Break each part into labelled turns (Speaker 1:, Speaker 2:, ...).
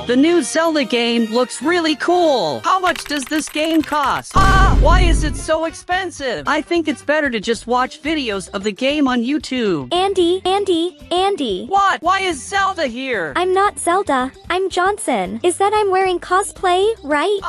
Speaker 1: The new Zelda game looks really cool. How much does this game cost? Why is it so expensive? I think it's better to just watch videos of the game on YouTube.
Speaker 2: Andy.
Speaker 1: What? Why is Zelda here?
Speaker 2: I'm not Zelda. I'm Johnson. Is that I'm wearing cosplay, right?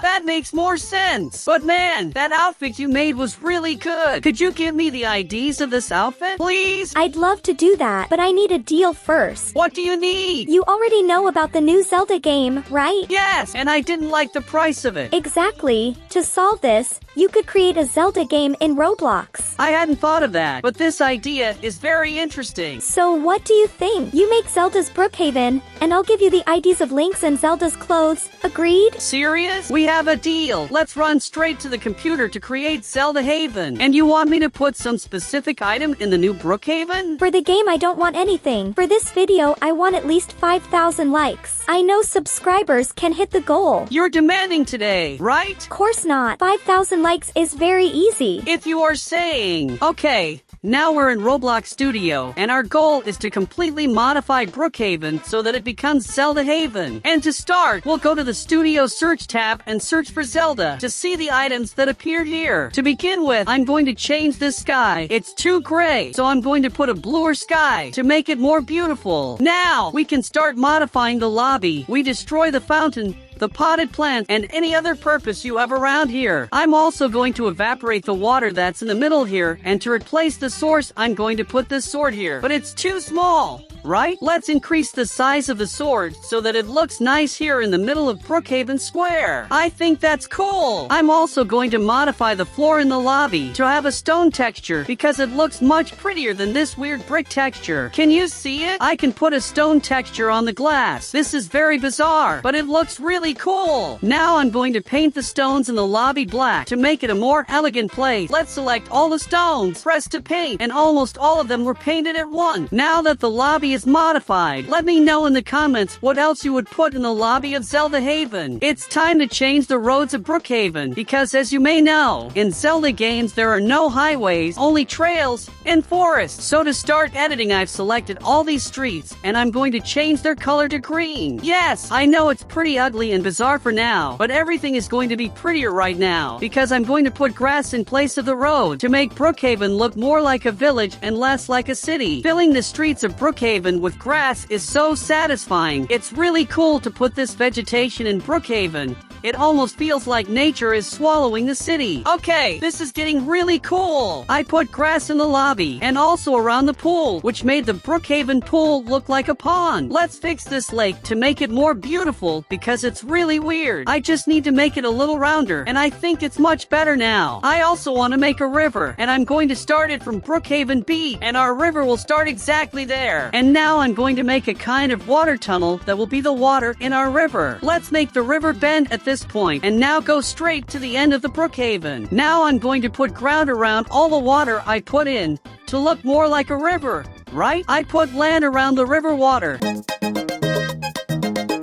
Speaker 1: That makes more sense. But man, that outfit you made was really good. Could you give me the IDs of this outfit, please?
Speaker 2: I'd love to do that, but I need a deal first.
Speaker 1: What do you need?
Speaker 2: You already know about the new Zelda game, right?
Speaker 1: Yes, and I didn't like the price of it.
Speaker 2: Exactly. To solve this, you could create a Zelda game in Roblox.
Speaker 1: I hadn't thought of that, but this idea is very interesting.
Speaker 2: So what do you think? You make Zelda's Brookhaven, and I'll give you the IDs of Link's and Zelda's clothes. Agreed?
Speaker 1: Serious? We have a deal. Let's run straight to the computer to create ZELDAHAVEN. And you want me to put some specific item in the new Brookhaven?
Speaker 2: For the game, I don't want anything. For this video, I want at least 5,000 likes. I know subscribers can hit the goal.
Speaker 1: You're demanding today, right?
Speaker 2: Of course not. 5,000 likes is very easy.
Speaker 1: If you are saying. Okay, now we're in Roblox Studio, and our goal is to completely modify Brookhaven so that it becomes ZELDAHAVEN. And to start, we'll go to the Studio Search tab and search for Zelda to see the items that appear here. To begin with, I'm going to change this sky. It's too gray, so I'm going to put a bluer sky to make it more beautiful. Now, we can start modifying the lobby. We destroy the fountain, the potted plants, and any other purpose you have around here. I'm also going to evaporate the water that's in the middle here, and to replace the source, I'm going to put this sword here. But it's too small, right? Let's increase the size of the sword so that it looks nice here in the middle of Brookhaven Square. I think that's cool. I'm also going to modify the floor in the lobby to have a stone texture because it looks much prettier than this weird brick texture. Can you see it? I can put a stone texture on the glass. This is very bizarre, but it looks really cool. Now I'm going to paint the stones in the lobby black to make it a more elegant place. Let's select all the stones, press to paint, and almost all of them were painted at once. Now that the lobby is modified, let me know in the comments what else you would put in the lobby of ZELDAHAVEN. It's time to change the roads of Brookhaven because, as you may know, in Zelda games there are no highways, only trails and forests. So to start editing, I've selected all these streets and I'm going to change their color to green. Yes, I know it's pretty ugly and bizarre for now, but everything is going to be prettier right now because I'm going to put grass in place of the road to make Brookhaven look more like a village and less like a city. Filling the streets of Brookhaven with grass is so satisfying. It's really cool to put this vegetation in Brookhaven. It almost feels like nature is swallowing the city. Okay, this is getting really cool. I put grass in the lobby and also around the pool, which made the Brookhaven pool look like a pond. Let's fix this lake to make it more beautiful because it's really weird. I just need to make it a little rounder, and I think it's much better now. I also want to make a river, and I'm going to start it from Brookhaven Beach, and our river will start exactly there. And now I'm going to make a kind of water tunnel that will be the water in our river. Let's make the river bend at this point, and now go straight to the end of the Brookhaven. Now I'm going to put ground around all the water I put in to look more like a river, right? I put land around the river water.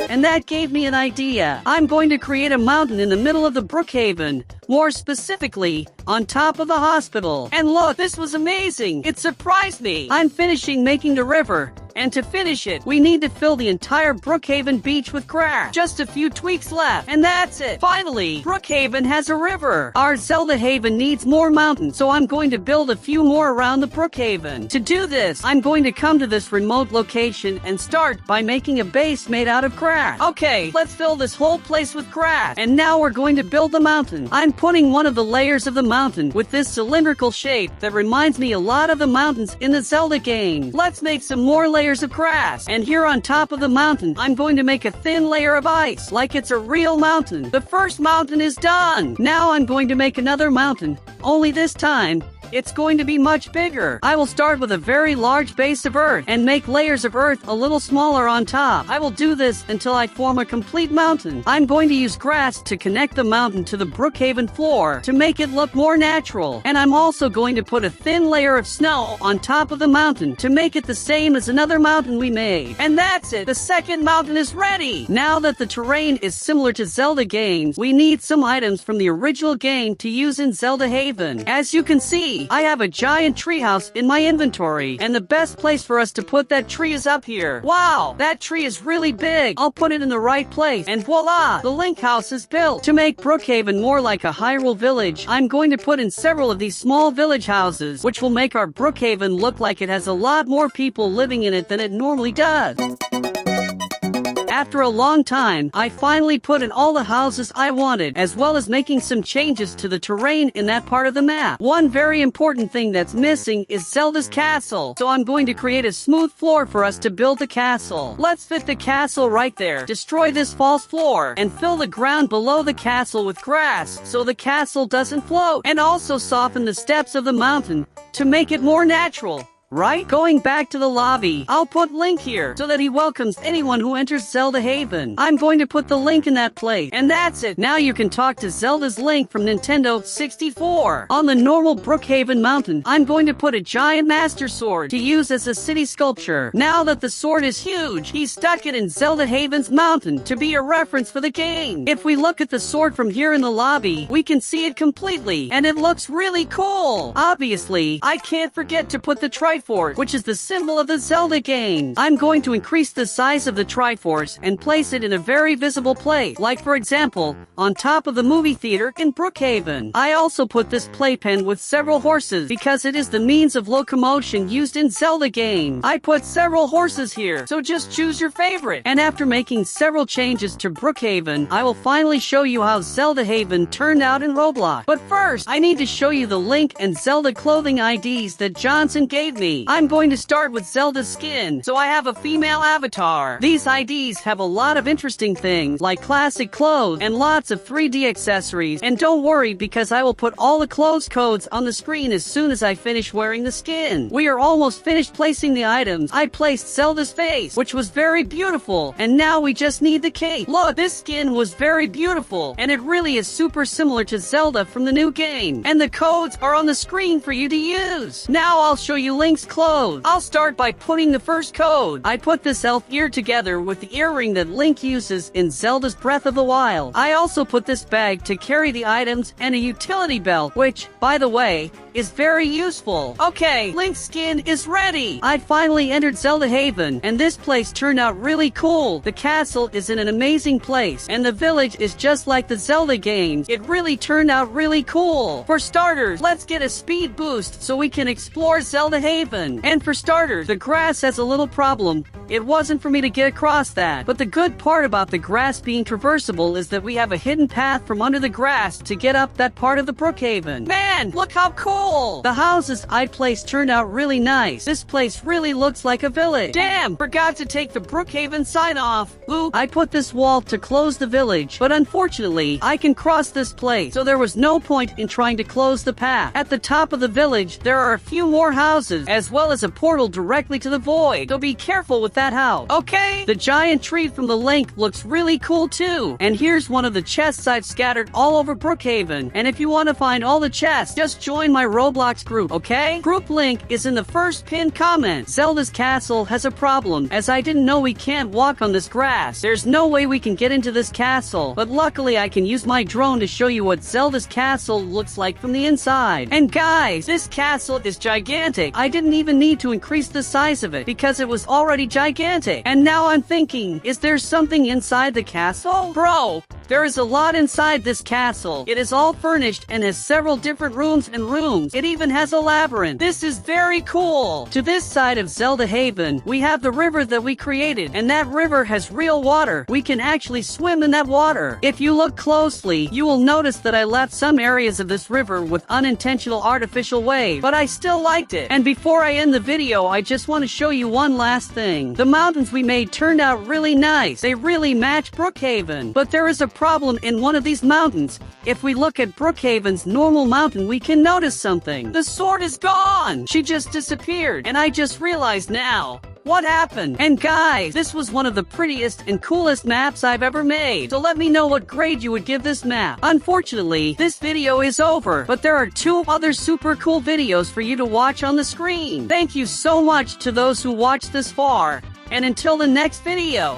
Speaker 1: And that gave me an idea. I'm going to create a mountain in the middle of the Brookhaven, more specifically, on top of the hospital. And look, this was amazing. It surprised me. I'm finishing making the river, and to finish it, we need to fill the entire Brookhaven beach with grass. Just a few tweaks left, and that's it. Finally, Brookhaven has a river. Our ZELDAHAVEN needs more mountains, so I'm going to build a few more around the Brookhaven. To do this, I'm going to come to this remote location and start by making a base made out of grass. Okay, let's fill this whole place with grass, and now we're going to build the mountain. I'm putting one of the layers of the mountain with this cylindrical shape that reminds me a lot of the mountains in the Zelda game. Let's make some more layers of grass, and here on top of the mountain, I'm going to make a thin layer of ice, like it's a real mountain. The first mountain is done. Now I'm going to make another mountain, only this time, it's going to be much bigger. I will start with a very large base of earth and make layers of earth a little smaller on top. I will do this until I form a complete mountain. I'm going to use grass to connect the mountain to the Brookhaven floor to make it look more natural. And I'm also going to put a thin layer of snow on top of the mountain to make it the same as another mountain we made. And that's it. The second mountain is ready. Now that the terrain is similar to Zelda games, we need some items from the original game to use in ZELDAHAVEN. As you can see, see, I have a giant treehouse in my inventory, and the best place for us to put that tree is up here. Wow, that tree is really big. I'll put it in the right place, and voila, the link house is built. To make Brookhaven more like a Hyrule village, I'm going to put in several of these small village houses, which will make our Brookhaven look like it has a lot more people living in it than it normally does. After a long time, I finally put in all the houses I wanted, as well as making some changes to the terrain in that part of the map. One very important thing that's missing is Zelda's castle, so I'm going to create a smooth floor for us to build the castle. Let's fit the castle right there, destroy this false floor, and fill the ground below the castle with grass so the castle doesn't float, and also soften the steps of the mountain to make it more natural. Right? Going back to the lobby, I'll put Link here so that he welcomes anyone who enters ZELDAHAVEN. I'm going to put the link in that place, and that's it. Now you can talk to Zelda's Link from Nintendo 64. On the normal Brookhaven mountain, I'm going to put a giant master sword to use as a city sculpture. Now that the sword is huge, he stuck it in ZELDAHAVEN's mountain to be a reference for the game. If we look at the sword from here in the lobby, we can see it completely, and it looks really cool. Obviously, I can't forget to put the Triforce, which is the symbol of the Zelda game. I'm going to increase the size of the Triforce and place it in a very visible place, like for example, on top of the movie theater in Brookhaven. I also put this playpen with several horses because it is the means of locomotion used in Zelda games. I put several horses here, so just choose your favorite. And after making several changes to Brookhaven, I will finally show you how ZELDAHAVEN turned out in Roblox. But first, I need to show you the Link and Zelda clothing IDs that Johnson gave me. I'm going to start with Zelda's skin, so I have a female avatar. These IDs have a lot of interesting things, like classic clothes and lots of 3D accessories. And don't worry, because I will put all the clothes codes on the screen as soon as I finish wearing the skin. We are almost finished placing the items. I placed Zelda's face, which was very beautiful, and now we just need the cape. Look, this skin was very beautiful, and it really is super similar to Zelda from the new game. And the codes are on the screen for you to use. Now I'll show you Link's clothes. I'll start by putting the first code. I put this elf ear together with the earring that Link uses in Zelda's Breath of the Wild. I also put this bag to carry the items and a utility belt, which, by the way, is very useful. Okay, Link's skin is ready. I finally entered ZELDAHAVEN, and this place turned out really cool. The castle is in an amazing place, and the village is just like the Zelda games. It really turned out really cool. For starters, let's get a speed boost so we can explore ZELDAHAVEN. And for starters, the grass has a little problem. It wasn't for me to get across that. But the good part about the grass being traversable is that we have a hidden path from under the grass to get up that part of the Brookhaven. Man, look how cool! The houses I placed turned out really nice. This place really looks like a village. Damn, forgot to take the Brookhaven sign off. Ooh, I put this wall to close the village, but unfortunately, I can cross this place, so there was no point in trying to close the path. At the top of the village, there are a few more houses, as well as a portal directly to the void, so be careful with that house. Okay? The giant tree from the link looks really cool too. And here's one of the chests I've scattered all over Brookhaven. And if you want to find all the chests, just join my Roblox group, okay? Group link is in the first pinned comment. Zelda's castle has a problem, as I didn't know we can't walk on this grass. There's no way we can get into this castle, but luckily I can use my drone to show you what Zelda's castle looks like from the inside. And guys, this castle is gigantic. I didn't even need to increase the size of it because it was already gigantic. And now I'm thinking, is there something inside the castle? Bro, there is a lot inside this castle. It is all furnished and has several different rooms and rooms. It even has a labyrinth. This is very cool. To this side of ZELDAHAVEN, we have the river that we created, and that river has real water. We can actually swim in that water. If you look closely, you will notice that I left some areas of this river with unintentional artificial waves, but I still liked it. And before I end the video, I just want to show you one last thing. The mountains we made turned out really nice. They really match Brookhaven. But there is a problem in one of these mountains. If we look at Brookhaven's normal mountain, we can notice something. The sword is gone! She just disappeared, and I just realized now. What happened? And guys, this was one of the prettiest and coolest maps I've ever made. So let me know what grade you would give this map. Unfortunately, this video is over, but there are 2 other super cool videos for you to watch on the screen. Thank you so much to those who watched this far, and until the next video.